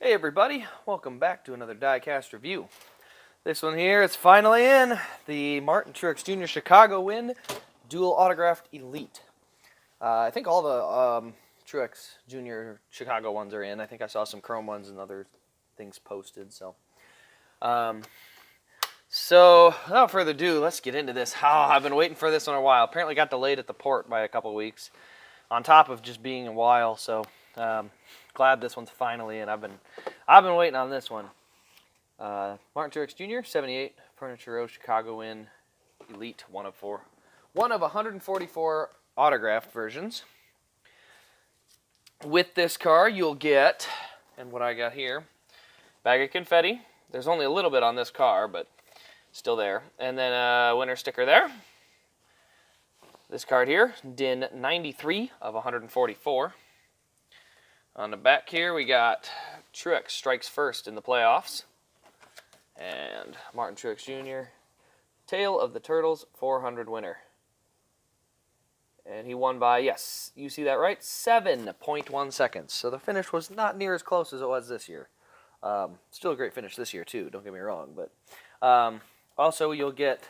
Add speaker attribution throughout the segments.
Speaker 1: Hey everybody, welcome back to another Diecast review. This one here, it's finally in, the Martin Truex Jr. Chicago win, dual autographed Elite. I think all the Truex Jr. Chicago ones are in. I think I saw some chrome ones and other things posted. So without further ado, let's get into this. I've been waiting for this one a while. Apparently got delayed at the port by a couple weeks, on top of just being a while. So glad this one's finally in. I've been waiting on this one. Martin Truex Jr. 78 Furniture Row Chicago win, Elite 1 of 4. One of 144 autographed versions. With this car, you'll get, and what I got here, bag of confetti. There's only a little bit on this car, but still there. And then a winner sticker there. This card here, DIN 93 of 144. On the back here, we got Truex strikes first in the playoffs. And Martin Truex Jr., Tale of the Turtles 400 winner. And he won by, yes, you see that right, 7.1 seconds. So the finish was not near as close as it was this year. Still a great finish this year, too, don't get me wrong. But also, you'll get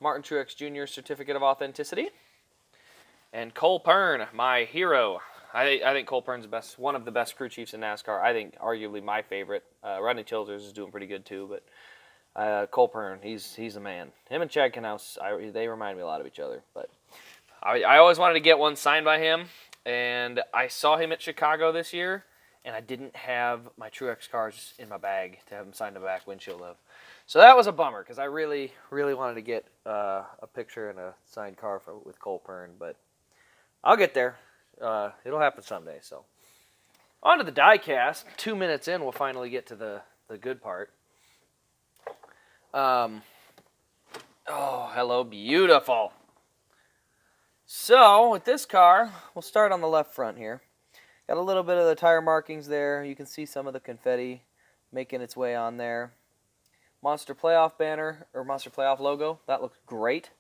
Speaker 1: Martin Truex Jr. Certificate of Authenticity. And Cole Pearn, my hero. I think Cole Pearn's one of the best crew chiefs in NASCAR. I think arguably my favorite. Rodney Childers is doing pretty good too, but Cole Pearn, he's a man. Him and Chad Knaus, they remind me a lot of each other. But I always wanted to get one signed by him, and I saw him at Chicago this year, and I didn't have my Truex cars in my bag to have him signed the back windshield of. So that was a bummer because I really, really wanted to get a picture and a signed car with Cole Pearn, but I'll get there. It'll happen someday. So, on to the diecast. 2 minutes in, we'll finally get to the good part. Oh, hello, beautiful. So, with this car, we'll start on the left front here. Got a little bit of the tire markings there. You can see some of the confetti making its way on there. Monster Playoff banner, or Monster Playoff logo. That looks great.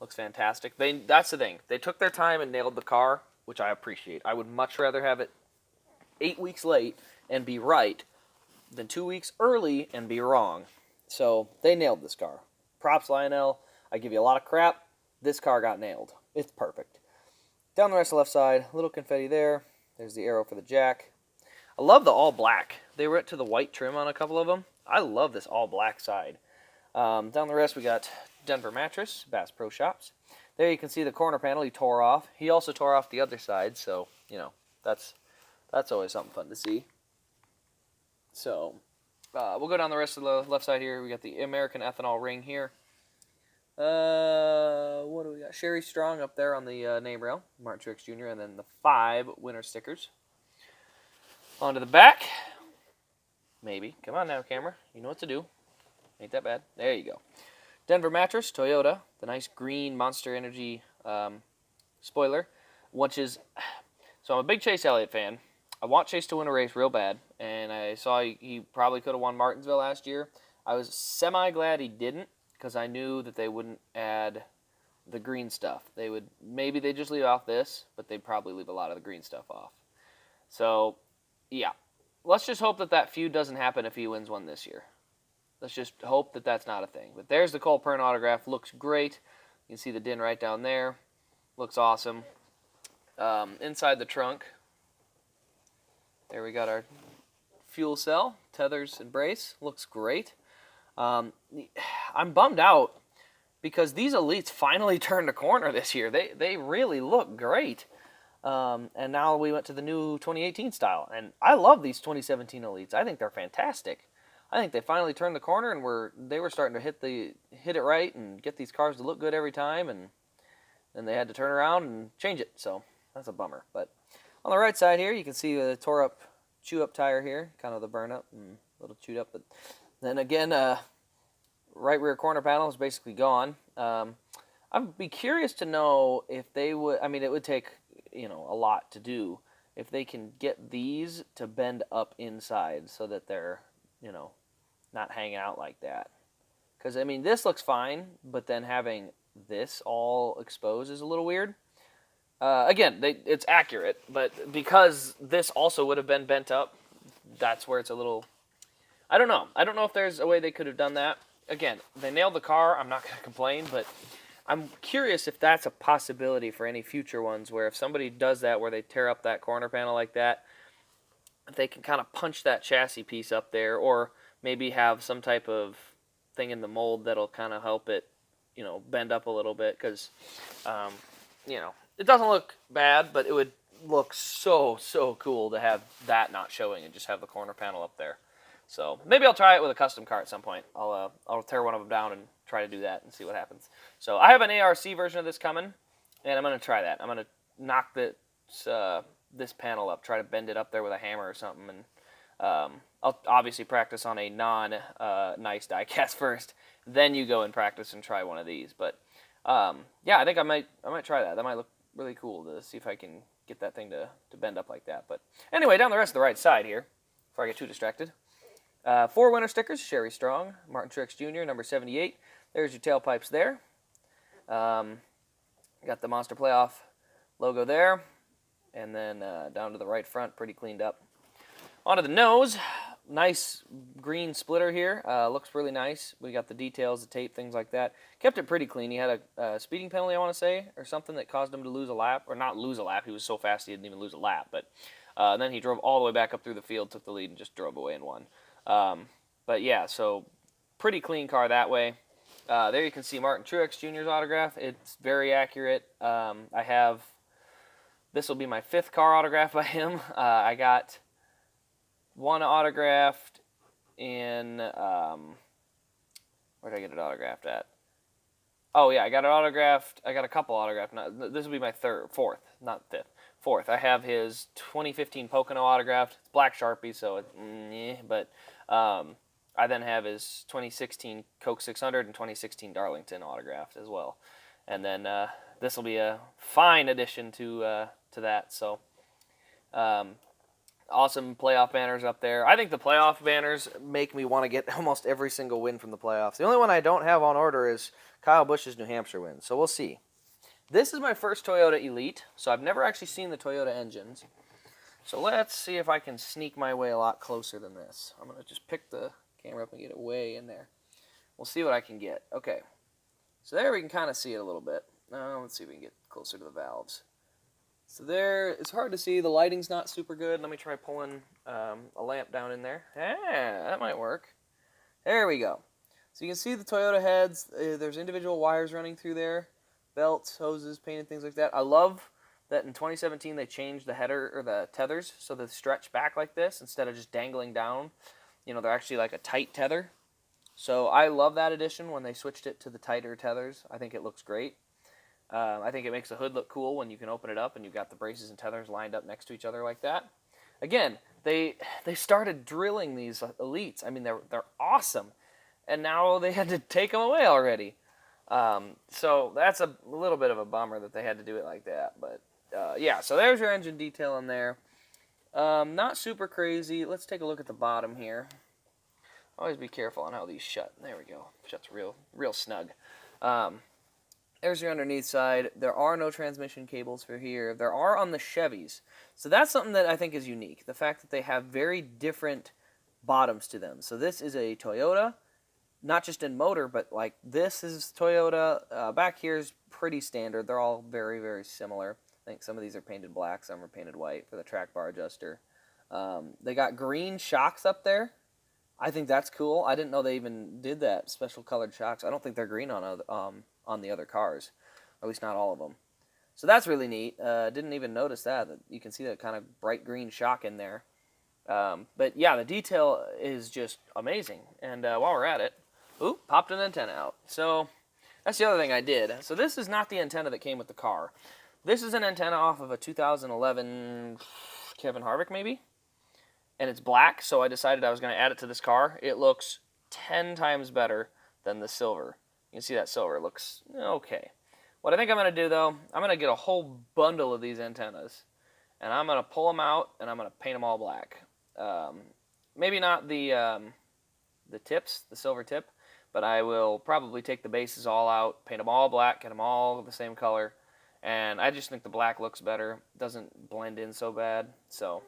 Speaker 1: Looks fantastic. That's the thing. They took their time and nailed the car, which I appreciate. I would much rather have it 8 weeks late and be right than 2 weeks early and be wrong. So they nailed this car. Props, Lionel. I give you a lot of crap. This car got nailed. It's perfect. Down the rest of the left side, a little confetti there. There's the arrow for the jack. I love the all black. They went to the white trim on a couple of them. I love this all black side. Down the rest, we got Denver Mattress, Bass Pro Shops. There you can see the corner panel he tore off. He also tore off the other side, so, you know, that's always something fun to see. So, we'll go down the rest of the left side here. We got the American Ethanol ring here. What do we got? Sherry Strong up there on the name rail, Martin Truex Jr., and then the 5 winner stickers. On to the back. Maybe. Come on now, camera. You know what to do. Ain't that bad. There you go. Denver Mattress, Toyota, the nice green Monster Energy spoiler, which is, so I'm a big Chase Elliott fan. I want Chase to win a race real bad, and I saw he probably could have won Martinsville last year. I was semi-glad he didn't, because I knew that they wouldn't add the green stuff. Maybe they just leave off this, but they'd probably leave a lot of the green stuff off. So, yeah. Let's just hope that feud doesn't happen if he wins one this year. Let's just hope that that's not a thing. But there's the Cole Pearn autograph. Looks great. You can see the DIN right down there. Looks awesome. Inside the trunk, there we got our fuel cell, tethers, and brace. Looks great. I'm bummed out because these Elites finally turned a corner this year. They really look great. And now we went to the new 2018 style. And I love these 2017 Elites. I think they're fantastic. I think they finally turned the corner and they were starting to hit it right and get these cars to look good every time, and then they had to turn around and change it. So that's a bummer. But on the right side here, you can see the tore up, chew up tire here, kind of the burn up and a little chewed up. But then again, right rear corner panel is basically gone. I'd be curious to know if they would. I mean, it would take a lot to do if they can get these to bend up inside so that they're not hanging out like that. Because, I mean, this looks fine, but then having this all exposed is a little weird. Again, it's accurate, but because this also would have been bent up, that's where it's a little... I don't know. I don't know if there's a way they could have done that. Again, they nailed the car. I'm not going to complain, but I'm curious if that's a possibility for any future ones, where if somebody does that, where they tear up that corner panel like that, if they can kind of punch that chassis piece up there, or maybe have some type of thing in the mold that'll kind of help it, bend up a little bit, because, it doesn't look bad, but it would look so cool to have that not showing and just have the corner panel up there. So maybe I'll try it with a custom car at some point. I'll tear one of them down and try to do that and see what happens. So I have an ARC version of this coming, and I'm going to try that. I'm going to knock this panel up, try to bend it up there with a hammer or something, and I'll obviously practice on a non-nice diecast first. Then you go and practice and try one of these. But yeah, I think I might try that. That might look really cool to see if I can get that thing to bend up like that. But anyway, down the rest of the right side here, before I get too distracted. 4 winter stickers, Sherry Strong, Martin Truex Jr., number 78. There's your tailpipes there. Got the Monster Playoff logo there. And then down to the right front, pretty cleaned up. Onto the nose, nice green splitter here. Looks really nice. We got the details, the tape, things like that. Kept it pretty clean. He had a speeding penalty, I want to say, or something that caused him to lose a lap. Or not lose a lap, he was so fast he didn't even lose a lap. But then he drove all the way back up through the field, took the lead, and just drove away and won. But yeah, so pretty clean car that way. There you can see Martin Truex Jr.'s autograph. It's very accurate. This will be my 5th car autograph by him. I got one autographed in, where did I get it autographed at? Oh yeah, I got a couple autographed. No, this will be my 4th, not 5th. 4th. I have his 2015 Pocono autographed. It's black Sharpie, so but I then have his 2016 Coke 600 and 2016 Darlington autographed as well. And then this will be a fine addition to that. So awesome playoff banners up there. I think the playoff banners make me want to get almost every single win from the playoffs. The only one I don't have on order is Kyle Busch's New Hampshire win. So we'll see. This is my first Toyota Elite, so I've never actually seen the Toyota engines. So let's see if I can sneak my way a lot closer than this. I'm going to just pick the camera up and get it way in there. We'll see what I can get. Okay, so there we can kind of see it a little bit. Let's see if we can get closer to the valves. So there, it's hard to see. The lighting's not super good. Let me try pulling a lamp down in there. That might work. There we go. So you can see the Toyota heads. There's individual wires running through there. Belts, hoses, painted, things like that. I love that in 2017 they changed the header or the tethers so they stretch back like this instead of just dangling down. They're actually like a tight tether. So I love that addition when they switched it to the tighter tethers. I think it looks great. I think it makes the hood look cool when you can open it up and you've got the braces and tethers lined up next to each other like that. Again, they started drilling these Elites. I mean, they're awesome. And now they had to take them away already. So that's a little bit of a bummer that they had to do it like that. But yeah, so there's your engine detail in there. Not super crazy. Let's take a look at the bottom here. Always be careful on how these shut. There we go. Shuts real snug. There's your underneath side. There are no transmission cables for here. There are on the Chevys. So that's something that I think is unique. The fact that they have very different bottoms to them. So this is a Toyota. Not just in motor, but like this is Toyota. Back here is pretty standard. They're all very, very similar. I think some of these are painted black, some are painted white for the track bar adjuster. They got green shocks up there. I think that's cool. I didn't know they even did that, special colored shocks. I don't think they're green on the other cars, or at least not all of them. So that's really neat. Didn't even notice that. You can see that kind of bright green shock in there. But yeah, the detail is just amazing. And while we're at it, popped an antenna out. So that's the other thing I did. So this is not the antenna that came with the car. This is an antenna off of a 2011 Kevin Harvick maybe. And it's black, so I decided I was going to add it to this car. It looks 10 times better than the silver. You can see that silver looks okay. What I think I'm going to do, though, I'm going to get a whole bundle of these antennas. And I'm going to pull them out, and I'm going to paint them all black. Maybe not the tips, the silver tip, but I will probably take the bases all out, paint them all black, get them all the same color. And I just think the black looks better. It doesn't blend in so bad. So